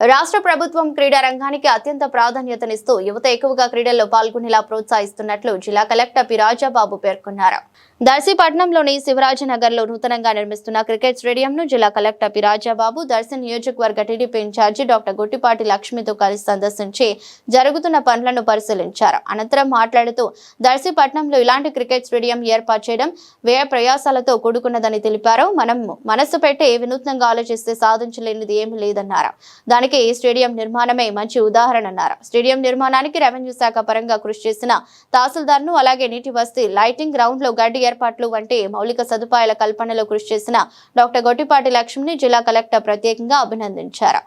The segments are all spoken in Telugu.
రాష్ట్ర ప్రభుత్వం క్రీడా రంగానికి అత్యంత ప్రాధాన్యతనిస్తూ యువత ఎక్కువగా క్రీడల్లో పాల్గొనేలా ప్రోత్సహిస్తున్నట్లు జిల్లా కలెక్టర్ పి రాజాబాబు పేర్కొన్నారు. దర్శి పట్టణంలోని శివరాజనగర్లో నూతనంగా నిర్మిస్తున్న క్రికెట్ స్టేడియంను జిల్లా కలెక్టర్ పి రాజాబాబు దర్శి నియోజకవర్గ టీడీపీ ఇన్ఛార్జి డాక్టర్ గుట్టిపాటి లక్ష్మితో కలిసి సందర్శించి జరుగుతున్న పనులను పరిశీలించారు. అనంతరం మాట్లాడుతూ దర్శి పట్టణంలో ఇలాంటి క్రికెట్ స్టేడియం ఏర్పాటు చేయడం వ్యయ ప్రయాసాలతో కూడుకున్నదని తెలిపారు. మనం మనస్సు పెట్టి వినూత్నంగా ఆలోచిస్తే సాధించలేనిది ఏమీ లేదన్నారు. దానికి ఈ స్టేడియం నిర్మాణమే మంచి ఉదాహరణ అన్నారు. స్టేడియం నిర్మాణానికి రెవెన్యూ శాఖ పరంగా కృషి చేసిన తహసీల్దార్ను, అలాగే నీటి వసతి, లైటింగ్, గ్రౌండ్ లో గడ్డి ఏర్పాట్లు వంటి మౌలిక సదుపాయాల కల్పనలో కృషి చేసిన డాక్టర్ గొట్టిపాటి లక్ష్మిని జిల్లా కలెక్టర్ ప్రత్యేకంగా అభినందించారు.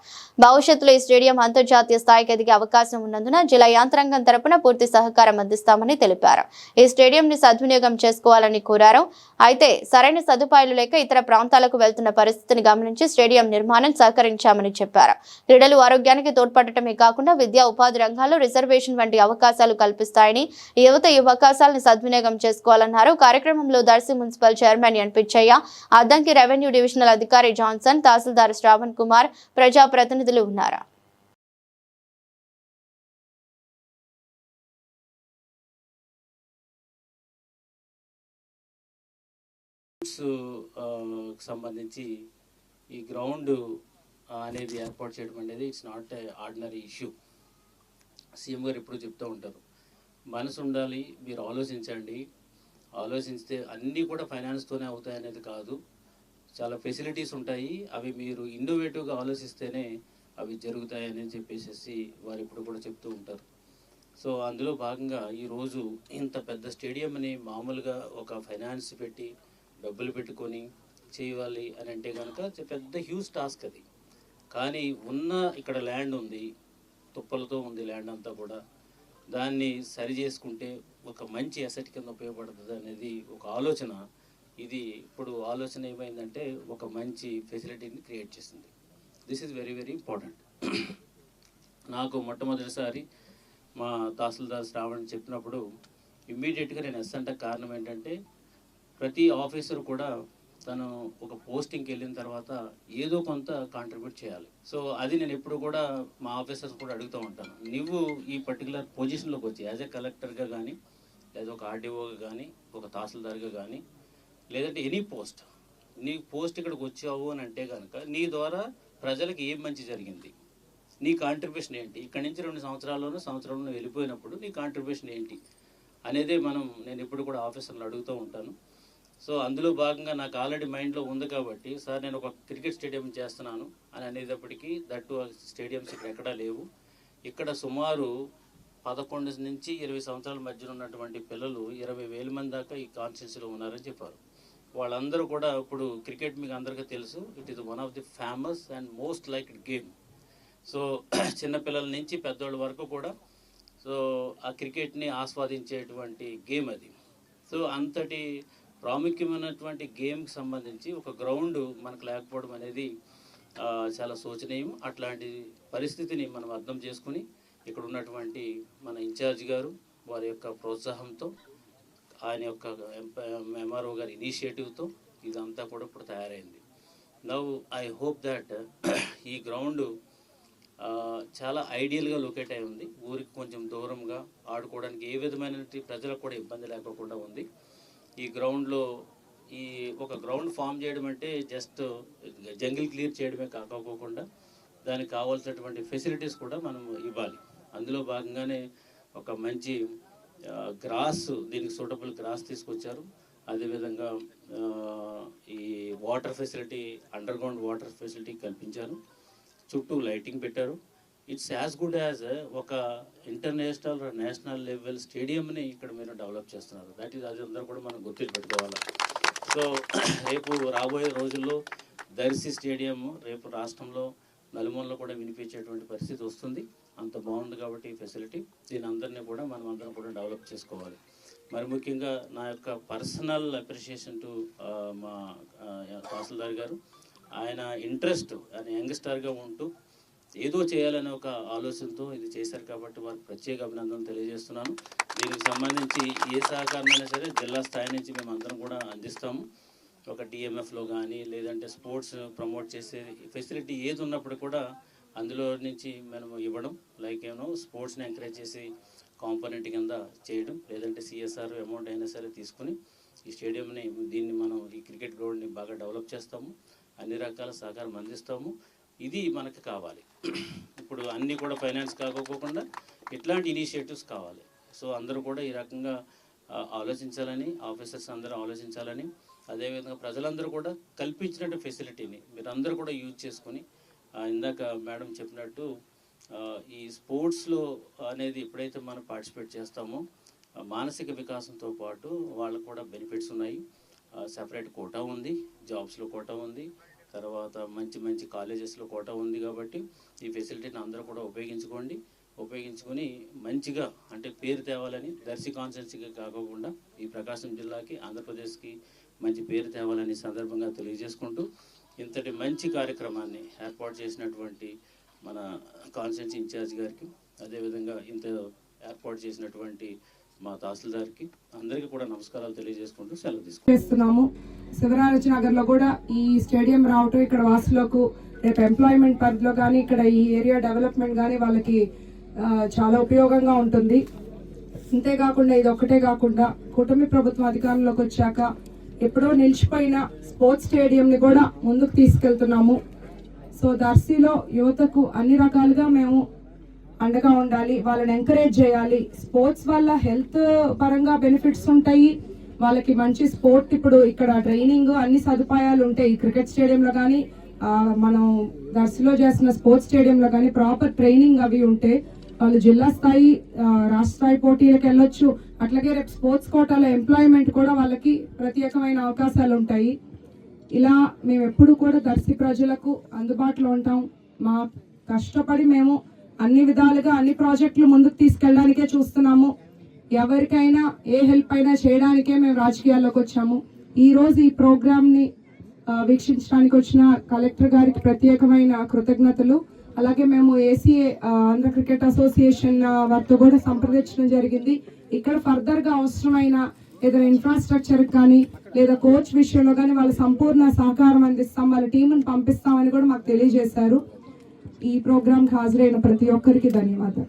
భవిష్యత్తులో ఈ స్టేడియం అంతర్జాతీయ స్థాయికి ఎదిగే అవకాశం ఉన్నందున జిల్లా యంత్రాంగం తరపున పూర్తి సహకారం అందిస్తామని తెలిపారు. ఈ స్టేడియం ని సద్వినియోగం చేసుకోవాలని కోరారు. అయితే సరైన సదుపాయాలు లేక ఇతర ప్రాంతాలకు వెళ్తున్న పరిస్థితిని గమనించి స్టేడియం నిర్మాణం సహకరించామని చెప్పారు. క్రీడలు ఆరోగ్యానికి తోడ్పడటమే కాకుండా విద్యా ఉపాధి రంగాల్లో రిజర్వేషన్ వంటి అవకాశాలు కల్పిస్తాయని, యువత ఈ అవకాశాలను సద్వినియోగం చేసుకోవాలన్నారు. కార్యక్రమంలో Darsi municipal chairman N Pichaiah, Addanki revenue divisional అధికారి జాన్సన్, తహసీల్దార్ శ్రావణ్ కుమార్, ప్రజాప్రతినిధులు ఉన్నారు. సంబంధించి ఈ గ్రౌండ్ అనేది ఏర్పాటు చేయడం అనేది it's not a ordinary issue. CM గారు ఎప్పుడు చెప్తూ ఉంటారు, మనసు ఉండాలి, మీరు ఆలోచించండి, ఆలోచిస్తే అన్నీ కూడా ఫైనాన్స్తోనే అవుతాయి అనేది కాదు, చాలా ఫెసిలిటీస్ ఉంటాయి, అవి మీరు ఇన్నోవేటివ్గా ఆలోచిస్తేనే అవి జరుగుతాయని చెప్పేసి వారు ఇప్పుడు కూడా చెప్తూ ఉంటారు. సో అందులో భాగంగా ఈరోజు ఇంత పెద్ద స్టేడియంని మామూలుగా ఒక ఫైనాన్స్ పెట్టి డబ్బులు పెట్టుకొని చేయాలి అని అంటే కనుక పెద్ద హ్యూజ్ టాస్క్ అది. కానీ ఉన్న ఇక్కడ ల్యాండ్ ఉంది, తుప్పలతో ఉంది ల్యాండ్ అంతా కూడా, దాన్ని సరి చేసుకుంటే ఒక మంచి అసెట్ కింద ఉపయోగపడుతుంది అనేది ఒక ఆలోచన. ఇది ఇప్పుడు ఆలోచన ఏమైందంటే ఒక మంచి ఫెసిలిటీని క్రియేట్ చేసింది. This is very very important. నాకు మొట్టమొదటిసారి మా తహసీల్దార్ శ్రావణ్ చెప్పినప్పుడు ఇమ్మీడియట్గా నేను ఎస్ అంటే కారణం ఏంటంటే, ప్రతి ఆఫీసర్ కూడా తను ఒక పోస్టింగ్కి వెళ్ళిన తర్వాత ఏదో కొంత కాంట్రిబ్యూట్ చేయాలి. సో అది నేను ఎప్పుడు కూడా మా ఆఫీసర్స్ కూడా అడుగుతూ ఉంటాను, నువ్వు ఈ పర్టికులర్ పొజిషన్లోకి వచ్చి యాజ్ ఎ కలెక్టర్గా కానీ, లేదా ఒక ఆర్డీఓగా కానీ, ఒక తహసీల్దార్గా కానీ, లేదంటే ఎనీ పోస్ట్, నీ పోస్ట్ ఇక్కడికి వచ్చావు అని అంటే కనుక నీ ద్వారా ప్రజలకు ఏం మంచి జరిగింది, నీ కాంట్రిబ్యూషన్ ఏంటి, ఇక్కడి నుంచి 2 సంవత్సరాల్లోనూ వెళ్ళిపోయినప్పుడు నీ కాంట్రిబ్యూషన్ ఏంటి అనేదే నేను ఎప్పుడు కూడా ఆఫీసర్లు అడుగుతూ ఉంటాను. సో అందులో భాగంగా నాకు ఆల్రెడీ మైండ్లో ఉంది కాబట్టి, సార్ నేను ఒక క్రికెట్ స్టేడియం చేస్తున్నాను అని అనేటప్పటికీ దట్టు స్టేడియంస్ ఇక్కడ ఎక్కడా లేవు, ఇక్కడ సుమారు 11 నుంచి 20 సంవత్సరాల మధ్యన ఉన్నటువంటి పిల్లలు 20,000 మంది దాకా ఈ కాన్స్టిట్యూన్సీలో ఉన్నారని చెప్పారు. వాళ్ళందరూ కూడా ఇప్పుడు క్రికెట్ మీకు అందరికీ తెలుసు, it is one of the famous and most liked game. So చిన్నపిల్లల నుంచి పెద్దవాళ్ళ వరకు కూడా సో ఆ క్రికెట్ని ఆస్వాదించేటువంటి గేమ్ అది. సో అంతటి ప్రాముఖ్యమైనటువంటి గేమ్కి సంబంధించి ఒక గ్రౌండ్ మనకు లేకపోవడం అనేది చాలా శోచనీయం. అట్లాంటి పరిస్థితిని మనం అర్థం చేసుకుని ఇక్కడ ఉన్నటువంటి మన ఇన్ఛార్జ్ గారు వారి యొక్క ప్రోత్సాహంతో, ఆయన యొక్క ఎంఆర్ఓ గారి ఇనిషియేటివ్తో ఇదంతా కూడా ఇప్పుడు తయారైంది. నౌ ఐ హోప్ దట్ ఈ గ్రౌండ్ చాలా ఐడియల్గా లొకేట్ అయి ఉంది, ఊరికి కొంచెం దూరంగా ఆడుకోవడానికి ఏ విధమైన ప్రజలకు కూడా ఇబ్బంది లేకుండా ఉంది. ఈ గ్రౌండ్లో ఈ ఒక గ్రౌండ్ ఫామ్ చేయడం అంటే జస్ట్ జంగిల్ క్లియర్ చేయడమే కాకపోకుండా దానికి కావాల్సినటువంటి ఫెసిలిటీస్ కూడా మనం ఇవ్వాలి. అందులో భాగంగానే ఒక మంచి గ్రాస్, దీనికి సూటబుల్ గ్రాస్ తీసుకొచ్చారు. అదేవిధంగా ఈ water facility, under ground water facility కల్పించారు, చుట్టూ లైటింగ్ పెట్టారు. ఇట్స్ యాజ్ గుడ్ యాజ్ ఒక ఇంటర్నేషనల్ నేషనల్ లెవెల్ స్టేడియంని ఇక్కడ మీరు డెవలప్ చేస్తున్నారు. దట్ ఈజ్ అది అందరూ కూడా మనం గుర్తు పెట్టుకోవాలి. సో రేపు రాబోయే రోజుల్లో దర్శి స్టేడియం రేపు రాష్ట్రంలో నలుమూలలో కూడా వినిపించేటువంటి పరిస్థితి వస్తుంది. అంత బాగుంది కాబట్టి ఈ ఫెసిలిటీ, దీని అందరినీ కూడా మనం అందరం కూడా డెవలప్ చేసుకోవాలి. మరి ముఖ్యంగా నా యొక్క పర్సనల్ అప్రిషియేషన్ టు మా తహసీల్దార్ గారు. ఆయన ఇంట్రెస్ట్, ఆయన యంగ్స్టర్గా ఉంటూ ఏదో చేయాలనే ఒక ఆలోచనతో ఇది చేశారు కాబట్టి వారికి ప్రత్యేక అభినందనలు తెలియజేస్తున్నాను. దీనికి సంబంధించి ఏ సహకారమైనా సరే జిల్లా స్థాయి నుంచి మేము అందరం కూడా అందిస్తాము. ఒక డిఎంఎఫ్లో కానీ, లేదంటే స్పోర్ట్స్ ప్రమోట్ చేసే ఫెసిలిటీ ఏది ఉన్నప్పుడు కూడా అందులో నుంచి మనం ఇవ్వడం, లైక్ స్పోర్ట్స్ని ఎంకరేజ్ చేసి కాంపోనెంట్ కింద చేయడం, లేదంటే సిఎస్ఆర్ అమౌంట్ అయినా సరే తీసుకుని ఈ స్టేడియంని మనం ఈ క్రికెట్ గ్రౌండ్ని బాగా డెవలప్ చేస్తాము, అన్ని రకాల సహకారం అందిస్తాము. ఇది మనకు కావాలి. ఇప్పుడు అన్నీ కూడా ఫైనాన్స్ కాకపోకుండా ఇట్లాంటి ఇనిషియేటివ్స్ కావాలి. సో అందరూ కూడా ఈ రకంగా ఆలోచించాలని, ఆఫీసర్స్ అందరూ ఆలోచించాలని, అదేవిధంగా ప్రజలందరూ కూడా కల్పించినట్టు ఫెసిలిటీని మీరందరూ కూడా యూజ్ చేసుకొని, ఇందాక మేడం చెప్పినట్టు ఈ స్పోర్ట్స్లో అనేది ఎప్పుడైతే మనం పార్టిసిపేట్ చేస్తామో మానసిక వికాసంతో పాటు వాళ్ళకు కూడా బెనిఫిట్స్ ఉన్నాయి. సెపరేట్ కోటా ఉంది, జాబ్స్లో కోటా ఉంది, తర్వాత మంచి మంచి కాలేజెస్లో కోటా ఉంది. కాబట్టి ఈ ఫెసిలిటీని అందరూ కూడా ఉపయోగించుకొని మంచిగా అంటే పేరు తేవాలని, దర్శి కాన్స్టిట్యున్సీకి కాకుండా ఈ ప్రకాశం జిల్లాకి, ఆంధ్రప్రదేశ్కి మంచి పేరు తేవాలని సందర్భంగా తెలియజేసుకుంటూ, ఇంతటి మంచి కార్యక్రమాన్ని ఏర్పాటు చేసినటువంటి మన కాన్స్టిట్యున్సీ ఇన్ఛార్జ్ గారికి, అదేవిధంగా ఇంత ఏర్పాటు చేసినటువంటి మా తహసీల్దార్కి అందరికీ కూడా నమస్కారాలు తెలియజేసుకుంటూ సెలవు తీసుకుంటున్నాము. శివరాజనగర్లో కూడా ఈ స్టేడియం రావటం ఇక్కడ వాసులకు రేపు ఎంప్లాయ్మెంట్ పరిధిలో కానీ ఇక్కడ ఈ ఏరియా డెవలప్మెంట్ కానీ వాళ్ళకి చాలా ఉపయోగంగా ఉంటుంది. ఇంతేకాకుండా ఇది ఒక్కటే కాకుండా కూటమి ప్రభుత్వం అధికారంలోకి వచ్చాక ఎప్పుడో నిలిచిపోయిన స్పోర్ట్స్ స్టేడియంని కూడా ముందుకు తీసుకెళ్తున్నాము. సో దర్శిలో యువతకు అన్ని రకాలుగా మేము అండగా ఉండాలి, వాళ్ళని ఎంకరేజ్ చేయాలి. స్పోర్ట్స్ వల్ల హెల్త్ పరంగా బెనిఫిట్స్ ఉంటాయి, వాళ్ళకి మంచి స్పోర్ట్ ఇప్పుడు ఇక్కడ ట్రైనింగ్ అన్ని సదుపాయాలు ఉంటాయి. క్రికెట్ స్టేడియంలో కానీ మనం దర్శిలో చేసిన స్పోర్ట్స్ స్టేడియంలో కానీ ప్రాపర్ ట్రైనింగ్ అవి ఉంటే వాళ్ళు జిల్లా స్థాయి, రాష్ట్ర స్థాయి పోటీలకు వెళ్ళొచ్చు. అట్లాగే రేపు స్పోర్ట్స్ కోటాలో ఎంప్లాయ్మెంట్ కూడా వాళ్ళకి ప్రత్యేకమైన అవకాశాలు ఉంటాయి. ఇలా మేము ఎప్పుడు కూడా దర్శి ప్రజలకు అందుబాటులో ఉంటాం. మా కష్టపడి మేము అన్ని విధాలుగా అన్ని ప్రాజెక్టులు ముందుకు తీసుకెళ్ళడానికే చూస్తున్నాము. ఎవరికైనా ఏ హెల్ప్ అయినా చేయడానికే మేము రాజకీయాల్లోకి వచ్చాము. ఈ రోజు ఈ ప్రోగ్రామ్ ని వీక్షించడానికి వచ్చిన కలెక్టర్ గారికి ప్రత్యేకమైన కృతజ్ఞతలు. అలాగే మేము ఏసీఏ ఆంధ్ర క్రికెట్ అసోసియేషన్ వారితో కూడా సంప్రదించడం జరిగింది. ఇక్కడ ఫర్దర్ గా అవసరమైన ఏదైనా ఇన్ఫ్రాస్ట్రక్చర్ కానీ లేదా కోచ్ విషయంలో కానీ వాళ్ళ సంపూర్ణ సహకారం అందిస్తాం, వాళ్ళ టీంను పంపిస్తామని కూడా మాకు తెలియజేశారు. ఈ ప్రోగ్రాంకి హాజరైన ప్రతి ఒక్కరికి ధన్యవాదాలు.